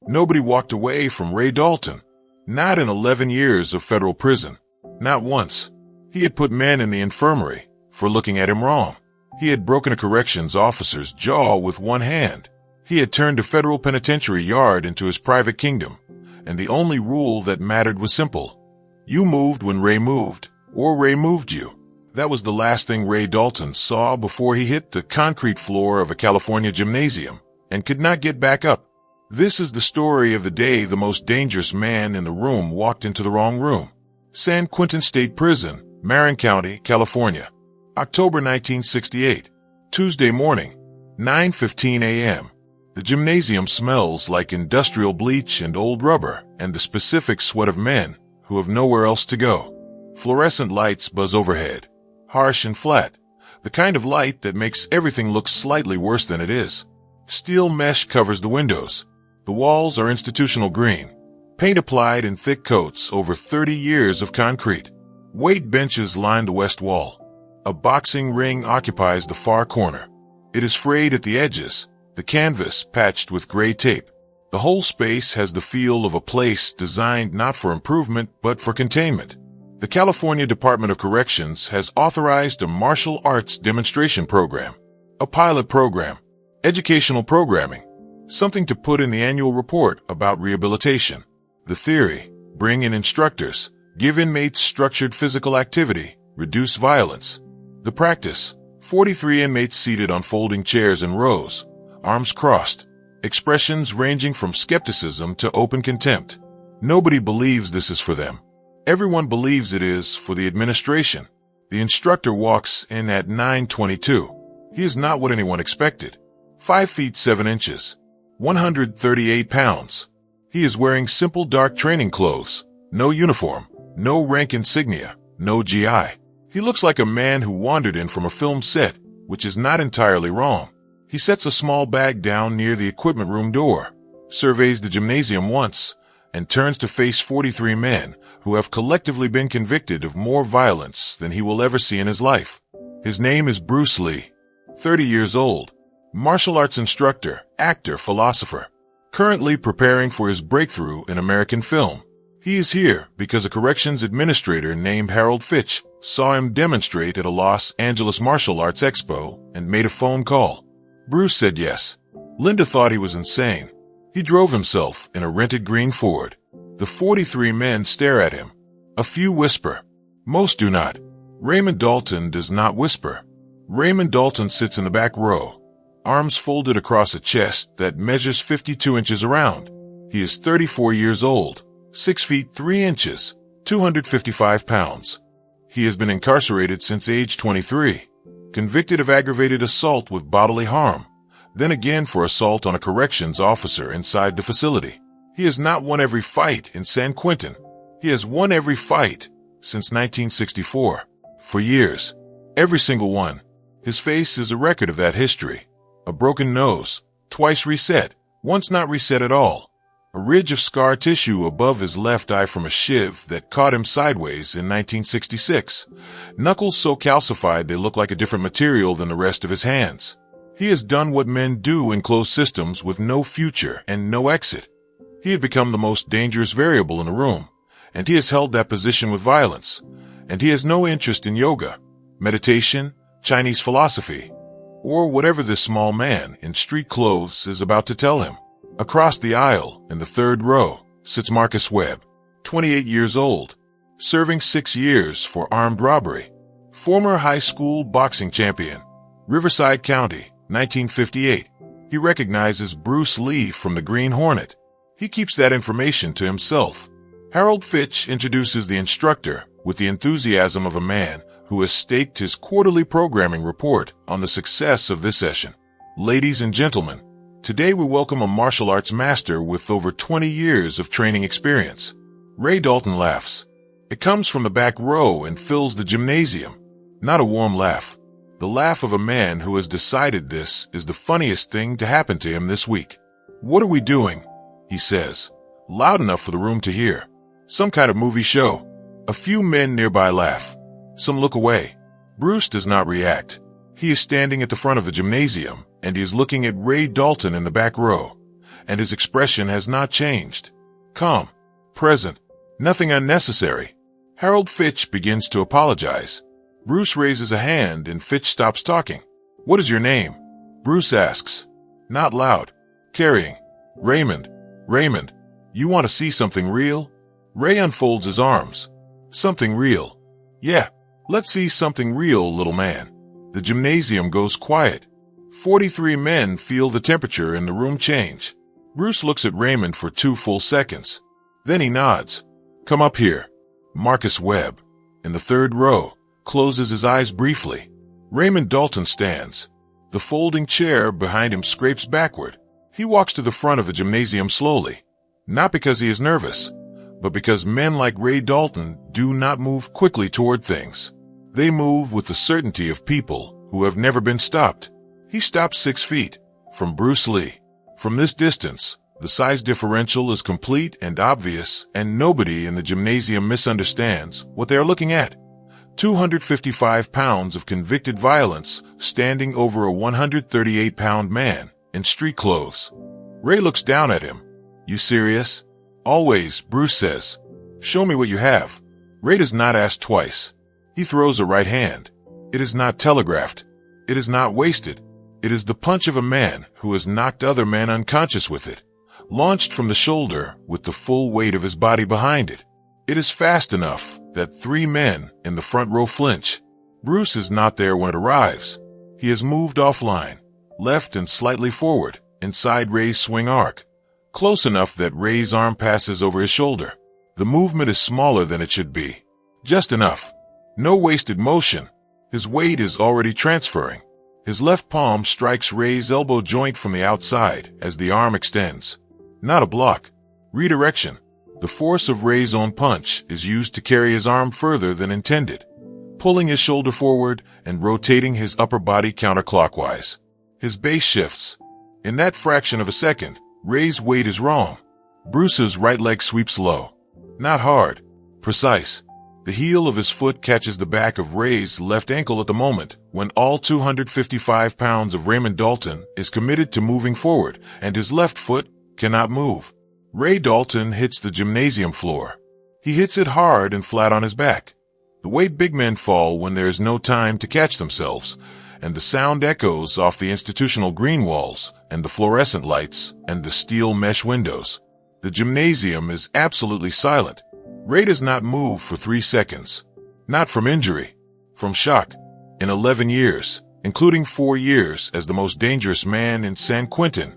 Nobody walked away from Ray Dalton. Not in 11 years of federal prison. Not once. He had put men in the infirmary for looking at him wrong. He had broken a corrections officer's jaw with one hand. He had turned a federal penitentiary yard into his private kingdom. And the only rule that mattered was simple. You moved when Ray moved, or Ray moved you. That was the last thing Ray Dalton saw before he hit the concrete floor of a California gymnasium and could not get back up. This is the story of the day the most dangerous man in the room walked into the wrong room. San Quentin State Prison, Marin County, California. October 1968. Tuesday morning, 9:15 a.m. The gymnasium smells like industrial bleach and old rubber and the specific sweat of men who have nowhere else to go. Fluorescent lights buzz overhead, harsh and flat, the kind of light that makes everything look slightly worse than it is. Steel mesh covers the windows. The walls are institutional green, paint applied in thick coats over 30 years of concrete. Weight benches line the west wall. A boxing ring occupies the far corner. It is frayed at the edges, the canvas patched with gray tape. The whole space has the feel of a place designed not for improvement but for containment. The California Department of Corrections has authorized a martial arts demonstration program, a pilot program, educational programming, something to put in the annual report about rehabilitation. The theory: bring in instructors, give inmates structured physical activity, reduce violence. The practice: 43 inmates seated on folding chairs in rows, arms crossed, expressions ranging from skepticism to open contempt. Nobody believes this is for them. Everyone believes it is for the administration. The instructor walks in at 9:22. He is not what anyone expected. 5 feet 7 inches, 138 pounds. He is wearing simple dark training clothes, no uniform, no rank insignia, no GI. He looks like a man who wandered in from a film set, which is not entirely wrong. He sets a small bag down near the equipment room door, surveys the gymnasium once, and turns to face 43 men who have collectively been convicted of more violence than he will ever see in his life. His name is Bruce Lee, 30 years old, martial arts instructor, actor, philosopher, currently preparing for his breakthrough in American film. He is here because a corrections administrator named Harold Fitch saw him demonstrate at a Los Angeles martial arts expo and made a phone call. Bruce said yes. Linda thought he was insane. He drove himself in a rented green Ford. The 43 men stare at him. A few whisper. Most do not. Raymond Dalton does not whisper. Raymond Dalton sits in the back row, arms folded across a chest that measures 52 inches around. He is 34 years old, 6 feet 3 inches, 255 pounds. He has been incarcerated since age 23, convicted of aggravated assault with bodily harm, then again for assault on a corrections officer inside the facility. He has not won every fight in San Quentin. He has won every fight since 1964. For years. Every single one. His face is a record of that history. A broken nose, twice reset, once not reset at all. A ridge of scar tissue above his left eye from a shiv that caught him sideways in 1966. Knuckles so calcified they look like a different material than the rest of his hands. He has done what men do in closed systems with no future and no exit. He had become the most dangerous variable in the room, and he has held that position with violence. And he has no interest in yoga, meditation, Chinese philosophy, or whatever this small man in street clothes is about to tell him. Across the aisle, in the third row, sits Marcus Webb, 28 years old, serving 6 years for armed robbery. Former high school boxing champion, Riverside County, 1958. He recognizes Bruce Lee from the Green Hornet. He keeps that information to himself. Harold Fitch introduces the instructor with the enthusiasm of a man who has staked his quarterly programming report on the success of this session. Ladies and gentlemen, today we welcome a martial arts master with over 20 years of training experience. Ray Dalton laughs. It comes from the back row and fills the gymnasium. Not a warm laugh. The laugh of a man who has decided this is the funniest thing to happen to him this week. "What are we doing?" he says, loud enough for the room to hear. "Some kind of movie show." A few men nearby laugh. Some look away. Bruce does not react. He is standing at the front of the gymnasium, and he is looking at Ray Dalton in the back row. and his expression has not changed. Calm, present, nothing unnecessary. Harold Fitch begins to apologize. Bruce raises a hand and Fitch stops talking. "What is your name?" Bruce asks. Not loud. Carrying. "Raymond. Raymond, you want to see something real?" Ray unfolds his arms. "Something real? Yeah, let's see something real, little man." The gymnasium goes quiet. 43 men feel the temperature in the room change. Bruce looks at Raymond for 2 full seconds. Then he nods. "Come up here." Marcus Webb, in the 3rd row, closes his eyes briefly. Raymond Dalton stands. The folding chair behind him scrapes backward. He walks to the front of the gymnasium slowly. Not because he is nervous, but because men like Ray Dalton do not move quickly toward things. They move with the certainty of people who have never been stopped. He stops 6 feet from Bruce Lee. From this distance, the size differential is complete and obvious, and nobody in the gymnasium misunderstands what they are looking at. 255 pounds of convicted violence standing over a 138-pound man in street clothes. Ray looks down at him. "You serious?" "Always," Bruce says. "Show me what you have." Ray does not ask twice. He throws a right hand. It is not telegraphed. It is not wasted. It is the punch of a man who has knocked other men unconscious with it, launched from the shoulder with the full weight of his body behind it. It is fast enough that 3 men in the front row flinch. Bruce is not there when it arrives. He has moved offline, left and slightly forward, inside Ray's swing arc, close enough that Ray's arm passes over his shoulder. The movement is smaller than it should be. Just enough. No wasted motion. His weight is already transferring. His left palm strikes Ray's elbow joint from the outside as the arm extends. Not a block. Redirection. The force of Ray's own punch is used to carry his arm further than intended, pulling his shoulder forward and rotating his upper body counterclockwise. His base shifts. In that fraction of a second, Ray's weight is wrong. Bruce's right leg sweeps low. Not hard. Precise. The heel of his foot catches the back of Ray's left ankle at the moment when all 255 pounds of Raymond Dalton is committed to moving forward, and his left foot cannot move. Ray Dalton hits the gymnasium floor. He hits it hard and flat on his back. The way big men fall when there is no time to catch themselves, and the sound echoes off the institutional green walls and the fluorescent lights and the steel mesh windows. The gymnasium is absolutely silent. Ray does not move for 3 seconds. Not from injury, from shock. In 11 years, including 4 years as the most dangerous man in San Quentin,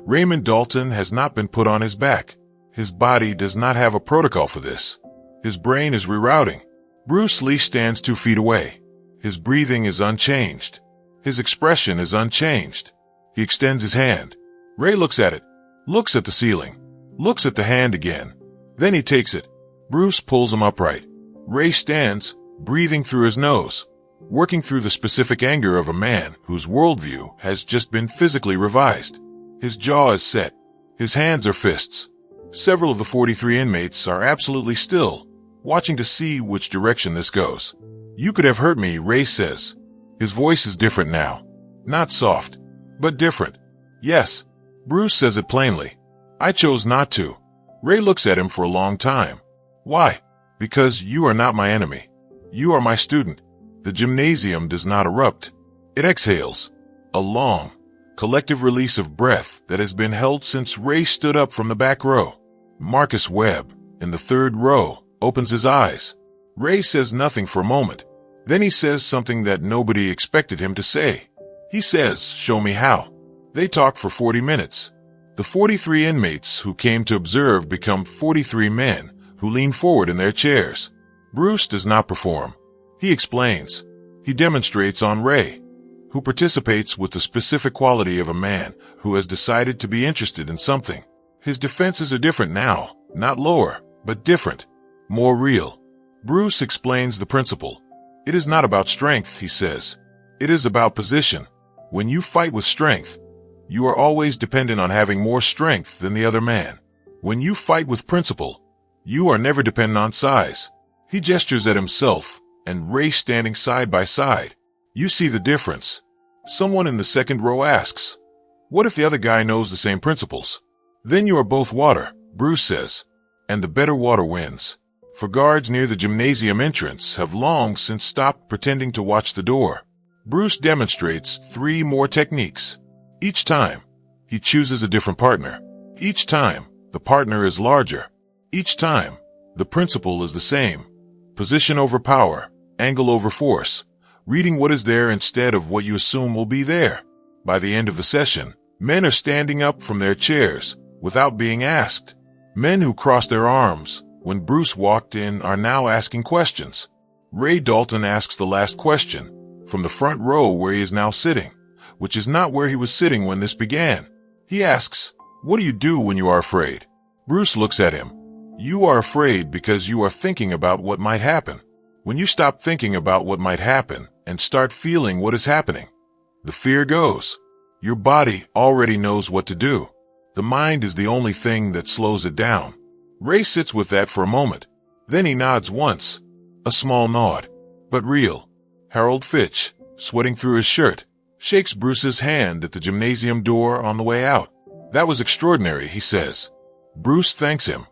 Raymond Dalton has not been put on his back. His body does not have a protocol for this. His brain is rerouting. Bruce Lee stands 2 feet away. His breathing is unchanged. His expression is unchanged. He extends his hand. Ray looks at it, looks at the ceiling, looks at the hand again. Then he takes it. Bruce pulls him upright. Ray stands, breathing through his nose, working through the specific anger of a man whose worldview has just been physically revised. His jaw is set. His hands are fists. Several of the 43 inmates are absolutely still, watching to see which direction this goes. "You could have hurt me," Ray says. His voice is different now. Not soft, but different. "Yes." Bruce says it plainly. "I chose not to." Ray looks at him for a long time. "Why?" "Because you are not my enemy. You are my student." The gymnasium does not erupt. It exhales. A long, collective release of breath that has been held since Ray stood up from the back row. Marcus Webb, in the 3rd row, opens his eyes. Ray says nothing for a moment. Then he says something that nobody expected him to say. He says, "Show me how." They talk for 40 minutes. The 43 inmates who came to observe become 43 men who lean forward in their chairs. Bruce does not perform. He explains. He demonstrates on Ray, who participates with the specific quality of a man who has decided to be interested in something. His defenses are different now, not lower, but different, more real. Bruce explains the principle. It is not about strength, he says. It is about position. When you fight with strength, you are always dependent on having more strength than the other man. When you fight with principle, you are never dependent on size. He gestures at himself and Ray standing side by side. You see the difference. Someone in the 2nd row asks, "What if the other guy knows the same principles?" Then you are both water, Bruce says, and the better water wins. For guards near the gymnasium entrance have long since stopped pretending to watch the door. Bruce demonstrates 3 more techniques. Each time, he chooses a different partner. Each time, the partner is larger. Each time, the principle is the same. Position over power, angle over force, reading what is there instead of what you assume will be there. By the end of the session, men are standing up from their chairs without being asked. Men who crossed their arms when Bruce walked in are now asking questions. Ray Dalton asks the last question from the front row where he is now sitting, which is not where he was sitting when this began. He asks, "What do you do when you are afraid?" Bruce looks at him. "You are afraid because you are thinking about what might happen. When you stop thinking about what might happen and start feeling what is happening, the fear goes. Your body already knows what to do. The mind is the only thing that slows it down." Ray sits with that for a moment. Then he nods once. A small nod, but real. Harold Fitch, sweating through his shirt, shakes Bruce's hand at the gymnasium door on the way out. "That was extraordinary," he says. Bruce thanks him,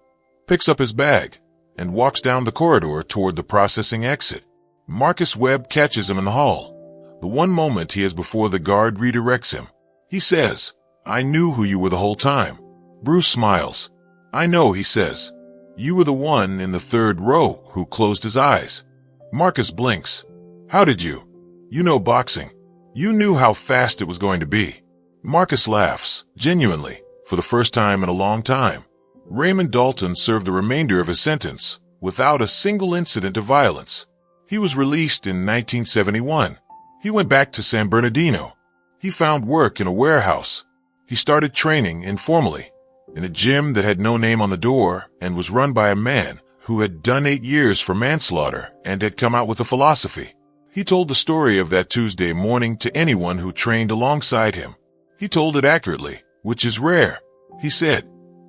picks up his bag, and walks down the corridor toward the processing exit. Marcus Webb catches him in the hall, the one moment he has before the guard redirects him. He says, "I knew who you were the whole time." Bruce smiles. "I know," he says. "You were the one in the 3rd row who closed his eyes." Marcus blinks. "How did you? You know boxing. You knew how fast it was going to be." Marcus laughs, genuinely, for the first time in a long time. Raymond Dalton served the remainder of his sentence without a single incident of violence. He was released in 1971. He went back to San Bernardino. He found work in a warehouse. He started training informally in a gym that had no name on the door and was run by a man who had done 8 years for manslaughter and had come out with a philosophy. He told the story of that Tuesday morning to anyone who trained alongside him. He told it accurately, which is rare. He said,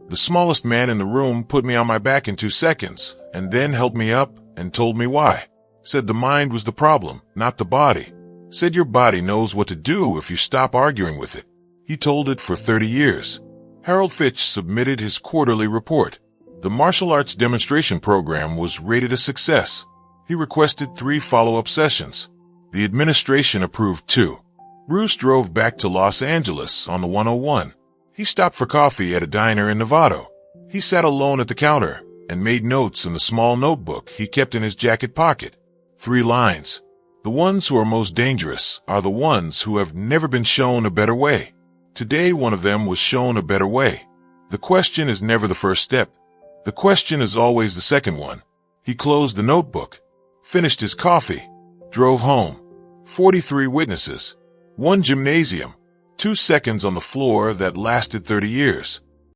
"The smallest man in the room put me on my back in 2 seconds and then helped me up and told me why. Said the mind was the problem, not the body. Said your body knows what to do if you stop arguing with it." He told it for 30 years. Harold Fitch submitted his quarterly report. The martial arts demonstration program was rated a success. He requested 3 follow-up sessions. The administration approved 2. Bruce drove back to Los Angeles on the 101. He stopped for coffee at a diner in Novato. He sat alone at the counter and made notes in the small notebook he kept in his jacket pocket. 3 lines. "The ones who are most dangerous are the ones who have never been shown a better way. Today one of them was shown a better way. The question is never the first step. The question is always the second one." He closed the notebook, finished his coffee, drove home. 43 witnesses. 1 gymnasium. 2 seconds on the floor that lasted 30 years.